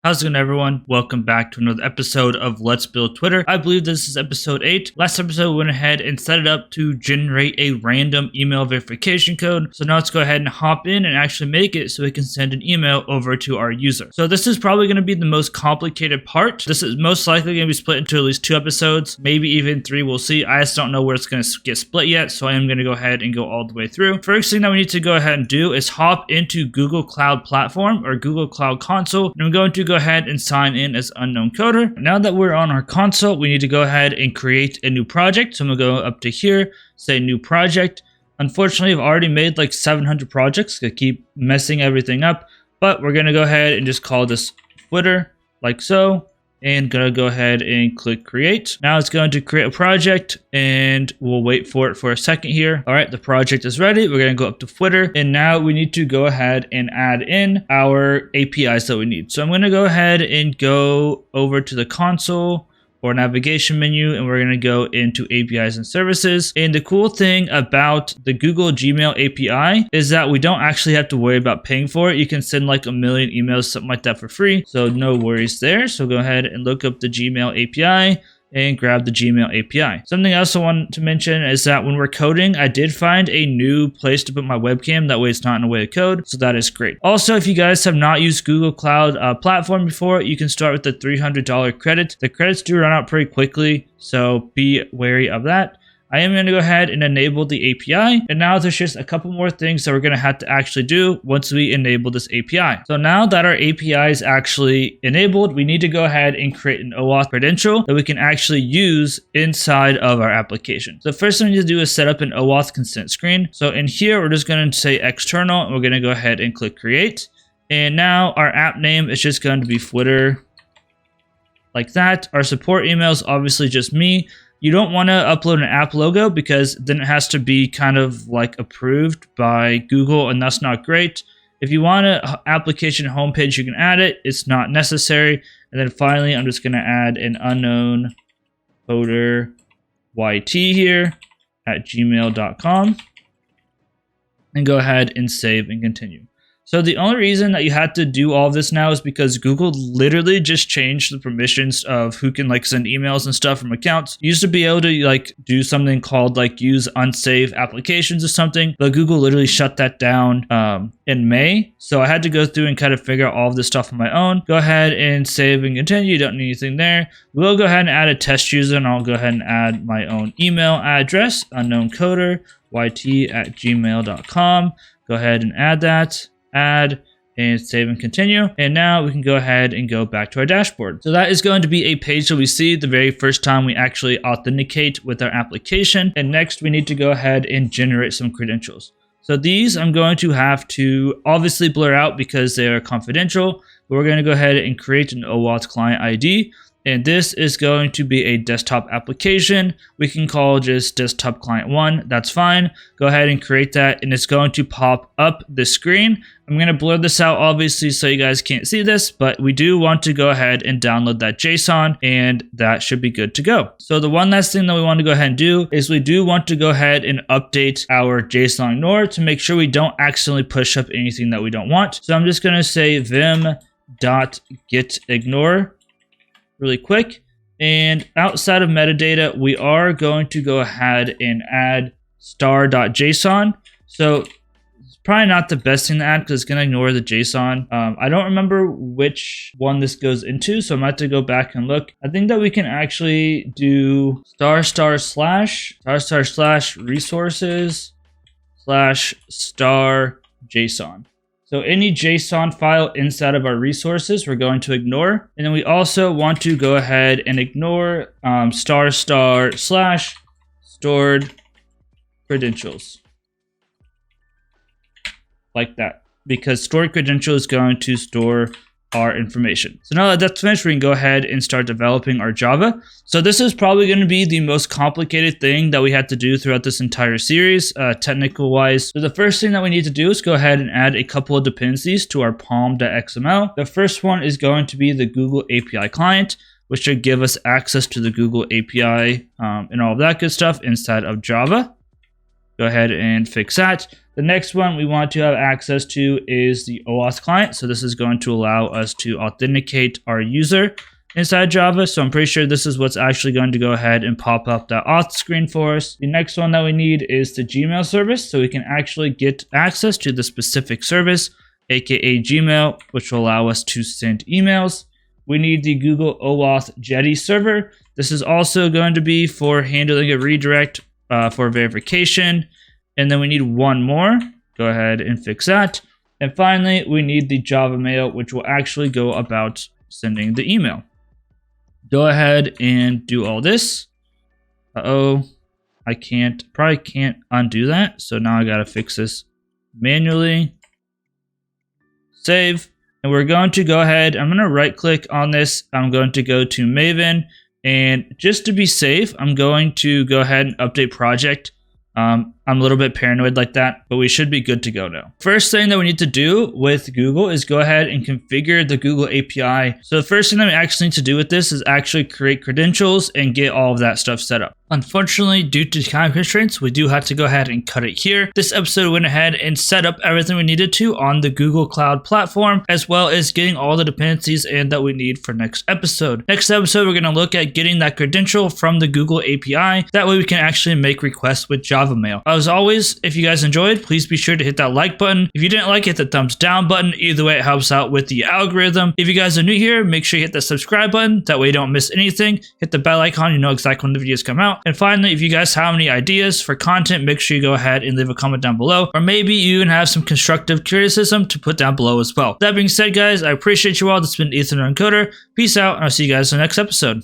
How's it going, everyone? Welcome back to another episode of Let's Build Twitter. I believe this is episode 8. Last episode we went ahead and set it up to generate a random email verification code. So now let's go ahead and hop in and actually make it so we can send an email over to our user. So this is probably going to be the most complicated part. This is most likely going to be split into at least 2 episodes, maybe even 3. We'll see. I just don't know where it's going to get split yet, so I am going to go ahead and go all the way through. First thing that we need to go ahead and do is hop into Google Cloud Platform or Google Cloud Console, and I'm going to go ahead and sign in as unknown coder. Now that we're on our console, we need to go ahead and create a new project. So I'm gonna go up to here, say new project. Unfortunately, I've already made like 700 projects. I keep messing everything up, but we're gonna go ahead and just call this Twitter like so. And gonna go ahead and click create. Now it's going to create a project and we'll wait for it for a second here. All right, the project is ready. We're gonna go up to footer and now we need to go ahead and add in our APIs that we need. So I'm gonna go ahead and go over to the console or navigation menu, and we're going to go into APIs and services. And the cool thing about the Google Gmail API is that we don't actually have to worry about paying for it. You can send like 1 million emails, something like that for free. So no worries there. So go ahead and look up the Gmail API and grab the Gmail API. Something else I want to mention is that when we're coding, I did find a new place to put my webcam. That way it's not in the way of code. So that is great. Also, if you guys have not used Google Cloud Platform before, you can start with the $300 credit. The credits do run out pretty quickly, so be wary of that. I am going to go ahead and enable the API. And now there's just a couple more things that we're going to have to actually do once we enable this API. So now that our API is actually enabled, we need to go ahead and create an OAuth credential that we can actually use inside of our application. So the first thing we need to do is set up an Oauth Consent screen. So in here, we're just going to say external, and we're going to go ahead and click create. And now our app name is just going to be Twitter like that. Our support email is obviously just me. You don't want to upload an app logo because then it has to be kind of like approved by Google, and that's not great. If you want an application homepage, you can add it. It's not necessary. And then finally, I'm just going to add an unknown coder YT here at gmail.com and go ahead and save and continue. So the only reason that you had to do all of this now is because Google literally just changed the permissions of who can like send emails and stuff from accounts. You used to be able to like do something called like use unsaved applications or something, but Google literally shut that down in May. So I had to go through and kind of figure out all of this stuff on my own. Go ahead and save and continue. You don't need anything there. We'll go ahead and add a test user, and I'll go ahead and add my own email address, unknown coder YT at gmail.com. Go ahead and add that. Add and save and continue. And now we can go ahead and go back to our dashboard. So that is going to be a page that we see the very first time we actually authenticate with our application. And next we need to go ahead and generate some credentials. So these I'm going to have to obviously blur out because they are confidential, but we're going to go ahead and create an Oauth Client ID. And this is going to be a desktop application. We can call just desktop client 1. That's fine. Go ahead and create that, and it's going to pop up the screen. I'm going to blur this out obviously so you guys can't see this, but we do want to go ahead and download that JSON, and that should be good to go. So the one last thing that we want to go ahead and do is we do want to go ahead and update our JSON ignore to make sure we don't accidentally push up anything that we don't want. So I'm just going to say vim.getIgnore really quick. And outside of metadata, we are going to go ahead and add star.json. So it's probably not the best thing to add because it's going to ignore the JSON. I don't remember which one this goes into, so I'm going to have to go back and look. I think that we can actually do //resources/star.json. So any JSON file inside of our resources, we're going to ignore. And then we also want to go ahead and ignore //stored credentials. Like that. Because stored credential is going to store our information. So now that that's finished, we can go ahead and start developing our Java. So this is probably going to be the most complicated thing that we had to do throughout this entire series, technical wise. So the first thing that we need to do is go ahead and add a couple of dependencies to our pom.xml. The first one is going to be the Google API client, which should give us access to the Google API and all of that good stuff inside of Java. Go ahead and fix that. The next one we want to have access to is the Oauth Client. So this is going to allow us to authenticate our user inside Java. So I'm pretty sure this is what's actually going to go ahead and pop up that auth screen for us. The next one that we need is the Gmail service. So we can actually get access to the specific service, aka Gmail, which will allow us to send emails. We need the Google OAuth Jetty server. This is also going to be for handling a redirect for verification. And then we need one more. Go ahead and fix that. And finally, we need the Java mail, which will actually go about sending the email. Go ahead and do all this. I probably can't undo that. So now I gotta fix this manually. Save. And we're going to go ahead, I'm gonna right click on this. I'm going to go to Maven. And just to be safe, I'm going to go ahead and update project. I'm a little bit paranoid like that, but we should be good to go now. First thing that we need to do with Google is go ahead and configure the Google API. So the first thing that we actually need to do with this is actually create credentials and get all of that stuff set up. Unfortunately, due to time constraints, we do have to go ahead and cut it here. This episode went ahead and set up everything we needed to on the Google Cloud platform, as well as getting all the dependencies and that we need for next episode. Next episode, we're going to look at getting that credential from the Google API. That way we can actually make requests with Java Mail. As always, if you guys enjoyed, please be sure to hit that like button. If you didn't like it, hit the thumbs down button. Either way, it helps out with the algorithm. If you guys are new here, make sure you hit the subscribe button. That way you don't miss anything. Hit the bell icon, you know exactly when the videos come out. And finally, if you guys have any ideas for content, make sure you go ahead and leave a comment down below. Or maybe you even have some constructive criticism to put down below as well. That being said, guys, I appreciate you all. This has been Ethan and Koder. Peace out, and I'll see you guys in the next episode.